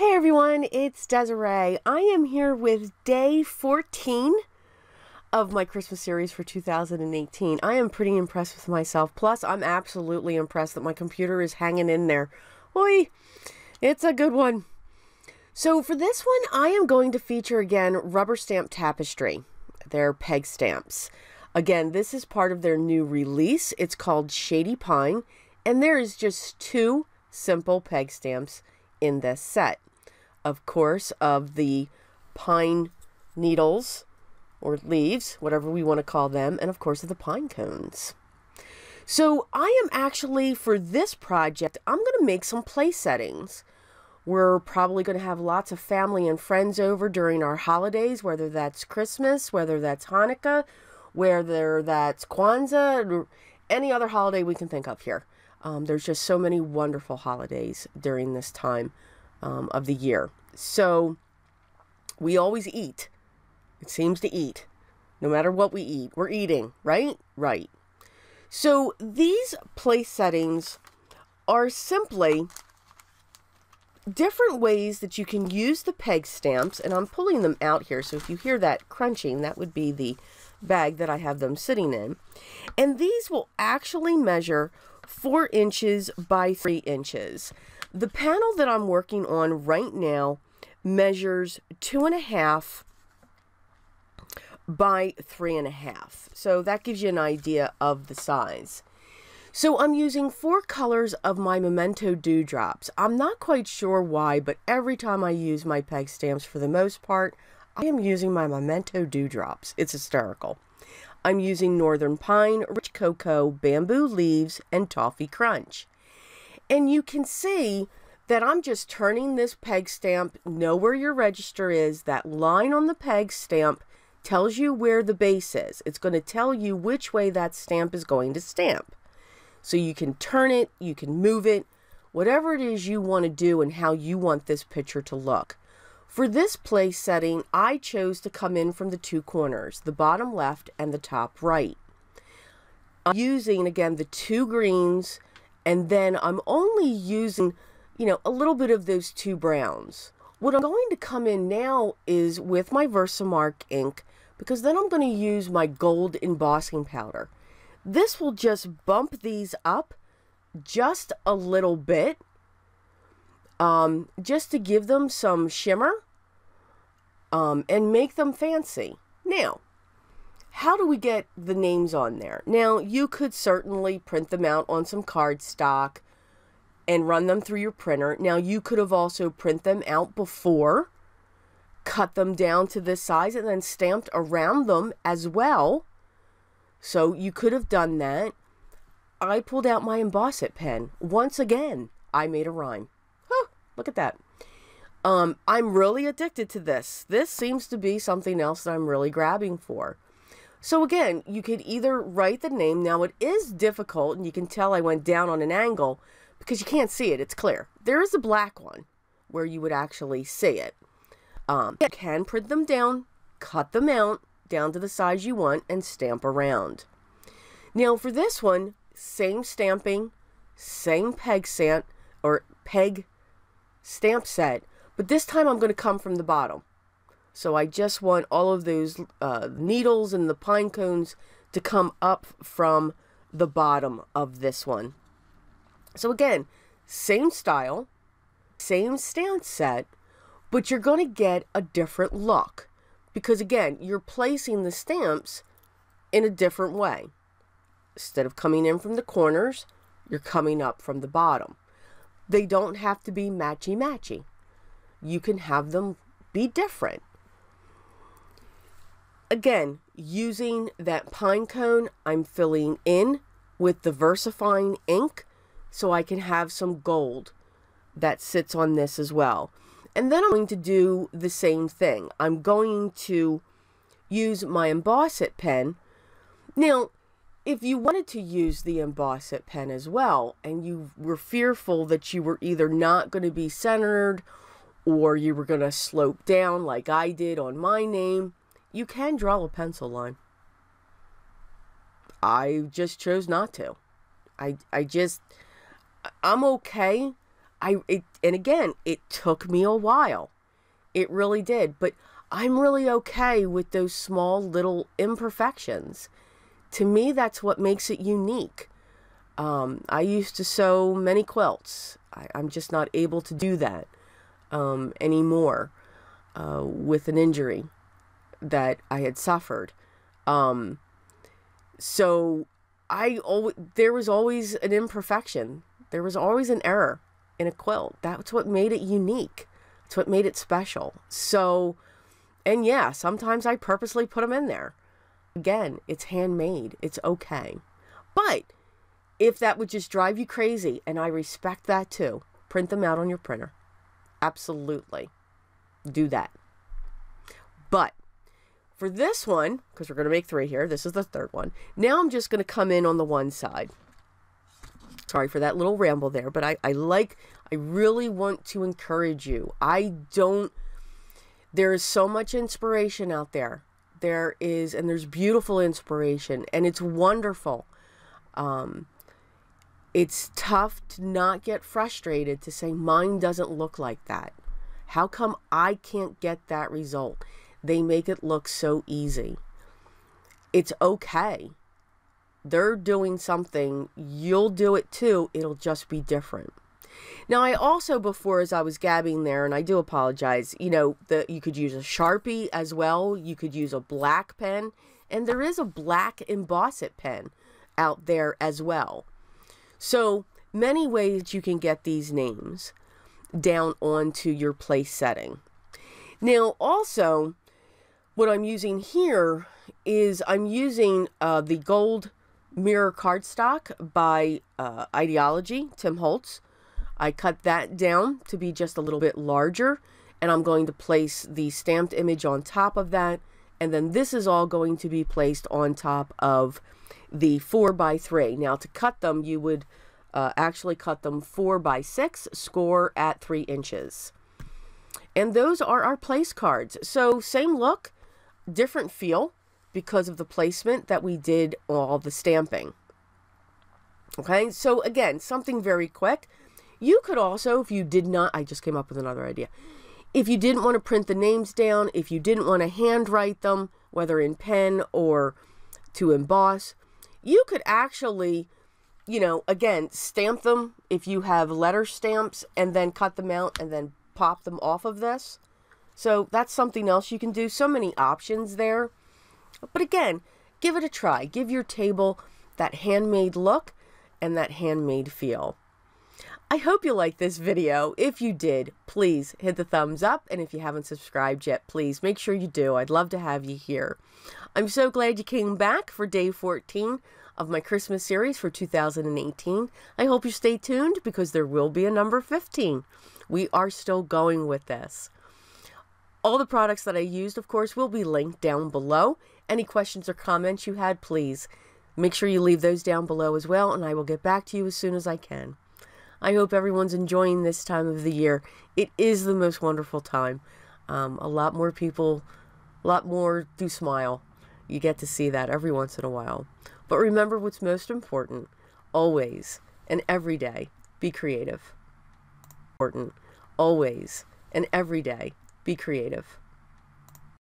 Hey everyone, it's Desiree. I am here with day 14 of my Christmas series for 2018. I am pretty impressed with myself. Plus, I'm absolutely impressed that my computer is hanging in there. Oi, it's a good one. So for this one, I am going to feature again Rubber Stamp Tapestry. Their peg stamps. Again, this is part of their new release. It's called Shady Pine, and there is just 2 simple peg stamps in this set. Of course, of the pine needles or leaves, whatever we want to call them, and of course of the pine cones. So I am actually, for this project, I'm going to make some place settings. We're probably going to have lots of family and friends over during our holidays, whether that's Christmas, whether that's Hanukkah, whether that's Kwanzaa, or any other holiday we can think of here. There's just so many wonderful holidays during this time of the year. So we always eat. It seems to eat. No matter what we eat, we're eating, right? Right. So these place settings are simply different ways that you can use the peg stamps, and I'm pulling them out here, so if you hear that crunching, that would be the bag that I have them sitting in. And these will actually measure 4 inches by 3 inches. The panel that I'm working on right now measures 2.5 by 3.5. So that gives you an idea of the size. So I'm using 4 colors of my Memento Dewdrops. I'm not quite sure why, but every time I use my peg stamps, for the most part, I am using my Memento Dewdrops. It's hysterical. I'm using Northern Pine, Rich Cocoa, Bamboo Leaves, and Toffee Crunch. And you can see that I'm just turning this peg stamp. Know where your register is. That line on the peg stamp tells you where the base is. It's going to tell you which way that stamp is going to stamp. So you can turn it, you can move it, whatever it is you want to do and how you want this picture to look. For this place setting, I chose to come in from the 2 corners, the bottom left and the top right. I'm using, again, the 2 greens, and then I'm only using, a little bit of those 2 browns. What I'm going to come in now is with my Versamark ink, because then I'm going to use my gold embossing powder. This will just bump these up just a little bit, just to give them some shimmer, and make them fancy. Now, how do we get the names on there? Now, you could certainly print them out on some cardstock and run them through your printer. Now, you could have also print them out before, cut them down to this size, and then stamped around them as well. So you could have done that. I pulled out my Emboss It pen. Once again, I made a rhyme. Huh, look at that. I'm really addicted to this. This seems to be something else that I'm really grabbing for. So again, you could either write the name. Now it is difficult, and you can tell I went down on an angle because you can't see it. It's clear. There is a black one where you would actually see it. You can print them down, cut them out down to the size you want, and stamp around. Now for this one, same stamping, same peg stamp or peg stamp set, but this time I'm going to come from the bottom. So I just want all of those needles and the pine cones to come up from the bottom of this one. So again, same style, same stamp set, but you're going to get a different look. Because again, you're placing the stamps in a different way. Instead of coming in from the corners, you're coming up from the bottom. They don't have to be matchy-matchy. You can have them be different. Again, using that pine cone, I'm filling in with the VersaFine ink so I can have some gold that sits on this as well. And then I'm going to do the same thing. I'm going to use my Emboss It pen. Now, if you wanted to use the Emboss It pen as well, and you were fearful that you were either not going to be centered or you were going to slope down like I did on my name, you can draw a pencil line. I just chose not to. I'm okay. and again, it took me a while. It really did. But I'm really okay with those small little imperfections. To me, that's what makes it unique. I used to sew many quilts. I'm just not able to do that anymore with an injury that I had suffered. So there was always an imperfection. There was always an error in a quilt. That's what made it unique. That's what made it special. So, and yeah, sometimes I purposely put them in there. Again, it's handmade. It's okay. But if that would just drive you crazy, and I respect that too, print them out on your printer. Absolutely. Do that. But for this one, because we're going to make 3 here, this is the 3rd one. Now I'm just going to come in on the one side. Sorry for that little ramble there, but I really want to encourage you. There is so much inspiration out there. There's beautiful inspiration, and it's wonderful. It's tough to not get frustrated to say, mine doesn't look like that. How come I can't get that result? They make it look so easy. It's okay. They're doing something. You'll do it too. It'll just be different. Now, I also, before, as I was gabbing there, and I do apologize, you could use a Sharpie as well. You could use a black pen. And there is a black Emboss It pen out there as well. So many ways you can get these names down onto your place setting. Now, also, what I'm using here is I'm using the gold mirror cardstock by Ideology, Tim Holtz. I cut that down to be just a little bit larger, and I'm going to place the stamped image on top of that, and then this is all going to be placed on top of the 4x3. Now, to cut them, you would actually cut them 4x6, score at 3 inches. And those are our place cards. So same look, different feel because of the placement that we did all the stamping. Okay, so again, something very quick. You could also, if you did not, I just came up with another idea. If you didn't want to print the names down, if you didn't want to handwrite them, whether in pen or to emboss, you could actually, again, stamp them if you have letter stamps and then cut them out and then pop them off of this. So that's something else you can do. So many options there. But again, give it a try. Give your table that handmade look and that handmade feel. I hope you liked this video. If you did, please hit the thumbs up. And if you haven't subscribed yet, please make sure you do. I'd love to have you here. I'm so glad you came back for day 14 of my Christmas series for 2018. I hope you stay tuned because there will be a number 15. We are still going with this. All the products that I used, of course, will be linked down below. Any questions or comments you had, please make sure you leave those down below as well, and I will get back to you as soon as I can. I hope everyone's enjoying this time of the year. It is the most wonderful time. A lot more people, a lot more do smile. You get to see that every once in a while. But remember what's most important. Always and every day, be creative. Important. Always and every day, be creative.